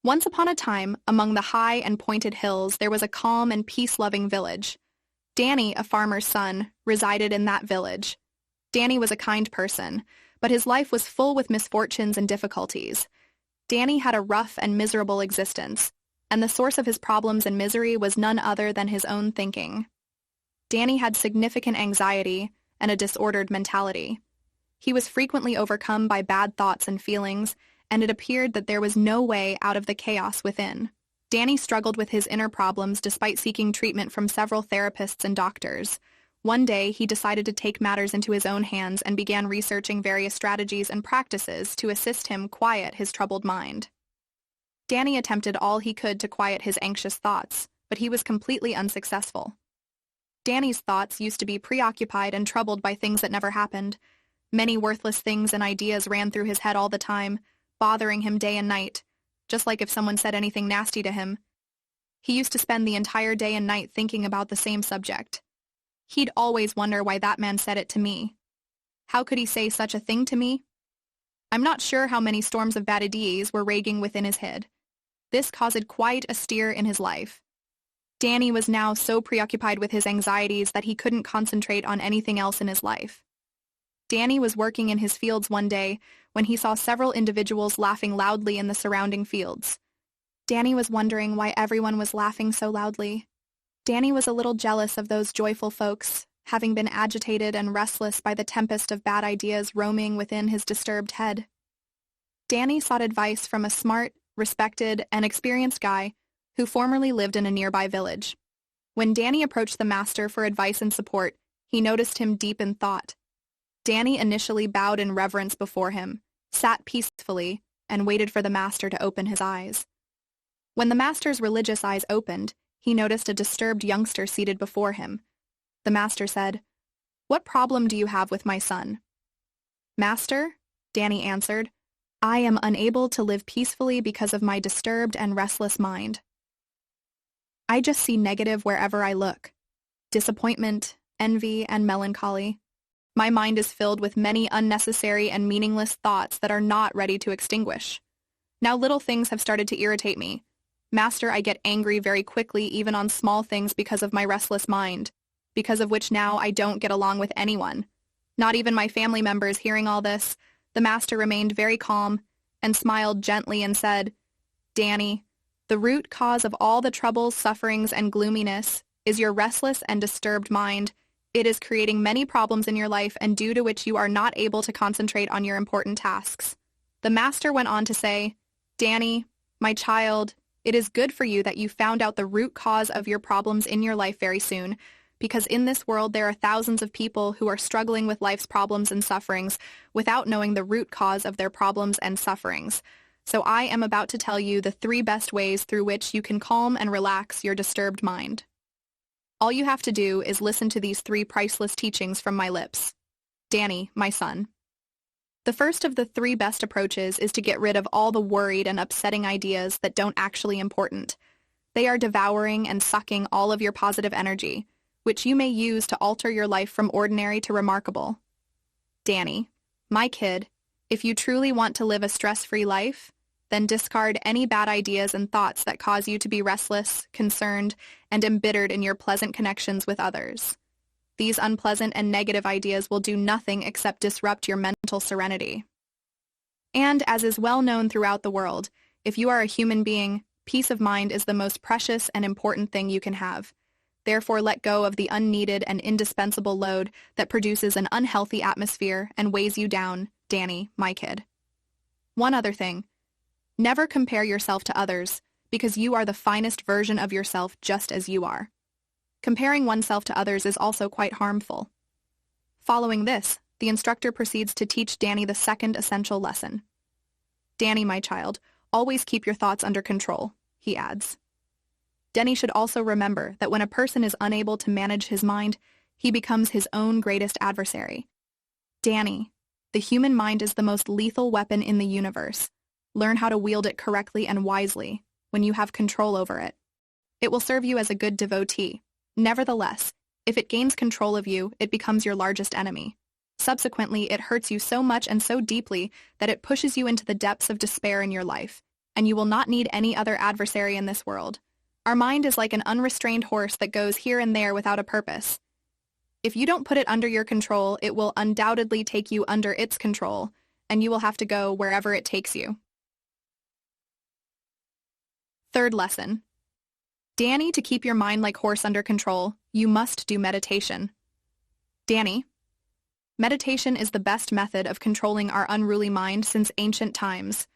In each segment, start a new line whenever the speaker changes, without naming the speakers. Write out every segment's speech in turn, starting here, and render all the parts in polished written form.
Once upon a time, among the high and pointed hills, there was a calm and peace-loving village. Danny, a farmer's son, resided in that village. Danny was a kind person, but his life was full with misfortunes and difficulties. Danny had a rough and miserable existence, and the source of his problems and misery was none other than his own thinking. Danny had significant anxiety and a disordered mentality. He was frequently overcome by bad thoughts and feelings, and it appeared that there was no way out of the chaos within. Danny struggled with his inner problems despite seeking treatment from several therapists and doctors. One day, he decided to take matters into his own hands and began researching various strategies and practices to assist him quiet his troubled mind. Danny attempted all he could to quiet his anxious thoughts, but he was completely unsuccessful. Danny's thoughts used to be preoccupied and troubled by things that never happened. Many worthless things and ideas ran through his head all the time, bothering him day and night, just like if someone said anything nasty to him. He used to spend the entire day and night thinking about the same subject. He'd always wonder why that man said it to me. How could he say such a thing to me? I'm not sure how many storms of bad ideas were raging within his head. This caused quite a stir in his life. Danny was now so preoccupied with his anxieties that he couldn't concentrate on anything else in his life. Danny was working in his fields one day when he saw several individuals laughing loudly in the surrounding fields. Danny was wondering why everyone was laughing so loudly. Danny was a little jealous of those joyful folks, having been agitated and restless by the tempest of bad ideas roaming within his disturbed head. Danny sought advice from a smart, respected, and experienced guy who formerly lived in a nearby village. When Danny approached the master for advice and support, he noticed him deep in thought. Danny initially bowed in reverence before him, sat peacefully, and waited for the master to open his eyes. When the master's religious eyes opened, he noticed a disturbed youngster seated before him. The master said, "What problem do you have with my son?" "Master," Danny answered, "I am unable to live peacefully because of my disturbed and restless mind. I just see negative wherever I look. Disappointment, envy, and melancholy. My mind is filled with many unnecessary and meaningless thoughts that are not ready to extinguish. Now little things have started to irritate me. Master, I get angry very quickly even on small things because of my restless mind, because of which now I don't get along with anyone. Not even my family members." Hearing all this, the master remained very calm and smiled gently and said, "Danny, the root cause of all the troubles, sufferings, and gloominess is your restless and disturbed mind. It is creating many problems in your life and due to which you are not able to concentrate on your important tasks." The master went on to say, "Danny, my child, it is good for you that you found out the root cause of your problems in your life very soon, because in this world there are thousands of people who are struggling with life's problems and sufferings without knowing the root cause of their problems and sufferings. So I am about to tell you the 3 best ways through which you can calm and relax your disturbed mind. All you have to do is listen to these 3 priceless teachings from my lips. Danny, my son. The first of the 3 best approaches is to get rid of all the worried and upsetting ideas that don't actually important. They are devouring and sucking all of your positive energy, which you may use to alter your life from ordinary to remarkable. Danny, my kid, if you truly want to live a stress-free life, then discard any bad ideas and thoughts that cause you to be restless, concerned, and embittered in your pleasant connections with others. These unpleasant and negative ideas will do nothing except disrupt your mental serenity. And as is well known throughout the world, if you are a human being, peace of mind is the most precious and important thing you can have. Therefore, let go of the unneeded and indispensable load that produces an unhealthy atmosphere and weighs you down, Danny, my kid. One other thing. Never compare yourself to others, because you are the finest version of yourself just as you are. Comparing oneself to others is also quite harmful. Following this, the instructor proceeds to teach Danny the second essential lesson. Danny, my child, always keep your thoughts under control, he adds. Danny should also remember that when a person is unable to manage his mind, he becomes his own greatest adversary. Danny, the human mind is the most lethal weapon in the universe. Learn how to wield it correctly and wisely when you have control over it. It will serve you as a good devotee. Nevertheless, if it gains control of you, it becomes your largest enemy. Subsequently, it hurts you so much and so deeply that it pushes you into the depths of despair in your life, and you will not need any other adversary in this world. Our mind is like an unrestrained horse that goes here and there without a purpose. If you don't put it under your control, it will undoubtedly take you under its control, and you will have to go wherever it takes you. Third lesson. Danny, to keep your mind like horse under control, you must do meditation. Danny, meditation is the best method of controlling our unruly mind since ancient times.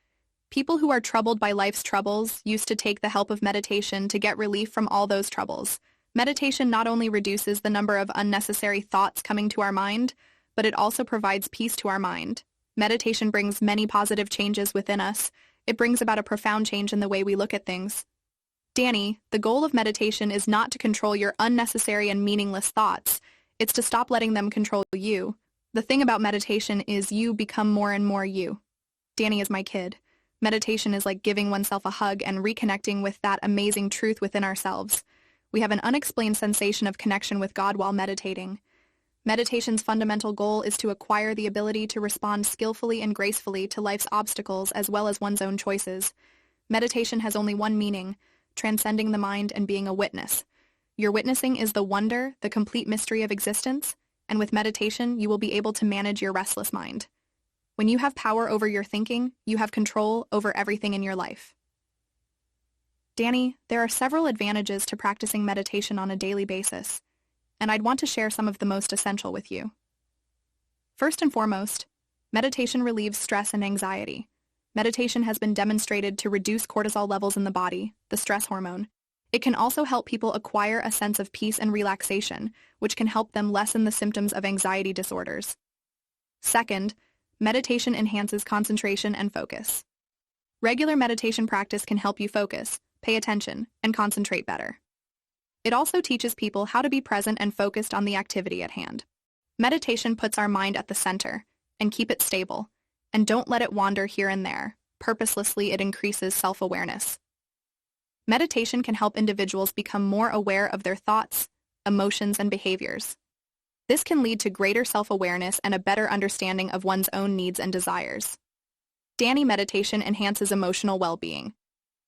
People who are troubled by life's troubles used to take the help of meditation to get relief from all those troubles. Meditation not only reduces the number of unnecessary thoughts coming to our mind, but it also provides peace to our mind. Meditation brings many positive changes within us. It brings about a profound change in the way we look at things. Danny, the goal of meditation is not to control your unnecessary and meaningless thoughts. It's to stop letting them control you. The thing about meditation is you become more and more you. Danny is my kid. Meditation is like giving oneself a hug and reconnecting with that amazing truth within ourselves. We have an unexplained sensation of connection with God while meditating. Meditation's fundamental goal is to acquire the ability to respond skillfully and gracefully to life's obstacles as well as one's own choices. Meditation has only one meaning: transcending the mind and being a witness. Your witnessing is the wonder, the complete mystery of existence, and with meditation, you will be able to manage your restless mind. When you have power over your thinking, you have control over everything in your life. Danny, there are several advantages to practicing meditation on a daily basis, and I'd want to share some of the most essential with you. First and foremost, meditation relieves stress and anxiety. Meditation has been demonstrated to reduce cortisol levels in the body, the stress hormone. It can also help people acquire a sense of peace and relaxation, which can help them lessen the symptoms of anxiety disorders. Second, meditation enhances concentration and focus. Regular meditation practice can help you focus, pay attention, and concentrate better. It also teaches people how to be present and focused on the activity at hand. Meditation puts our mind at the center and keep it stable, and don't let it wander here and there. Purposelessly, it increases self-awareness. Meditation can help individuals become more aware of their thoughts, emotions, and behaviors. This can lead to greater self-awareness and a better understanding of one's own needs and desires. Danny, meditation enhances emotional well-being.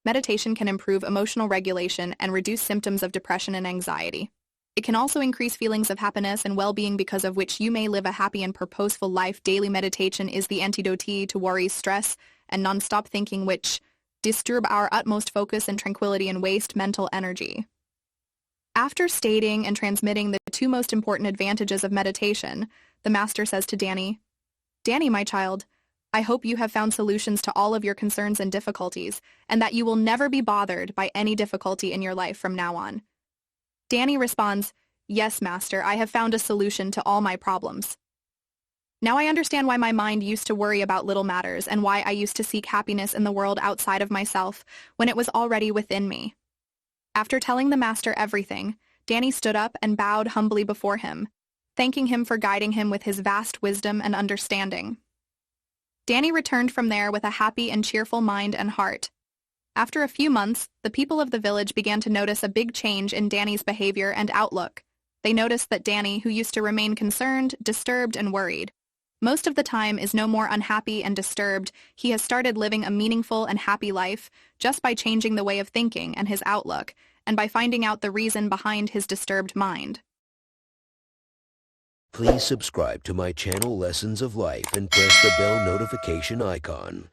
Meditation can improve emotional regulation and reduce symptoms of depression and anxiety. It can also increase feelings of happiness and well-being, because of which you may live a happy and purposeful life. Daily meditation is the antidote to worries, stress, and non-stop thinking, which disturb our utmost focus and tranquility and waste mental energy. After stating and transmitting the two most important advantages of meditation, the master says to Danny, "Danny, my child, I hope you have found solutions to all of your concerns and difficulties, and that you will never be bothered by any difficulty in your life from now on." Danny responds, "Yes, Master, I have found a solution to all my problems. Now I understand why my mind used to worry about little matters and why I used to seek happiness in the world outside of myself when it was already within me." After telling the Master everything, Danny stood up and bowed humbly before him, thanking him for guiding him with his vast wisdom and understanding. Danny returned from there with a happy and cheerful mind and heart. After a few months, the people of the village began to notice a big change in Danny's behavior and outlook. They noticed that Danny, who used to remain concerned, disturbed, and worried, most of the time is no more unhappy and disturbed. He has started living a meaningful and happy life just by changing the way of thinking and his outlook, and by finding out the reason behind his disturbed mind.
Please subscribe to my channel Lessons of Life and press the bell notification icon.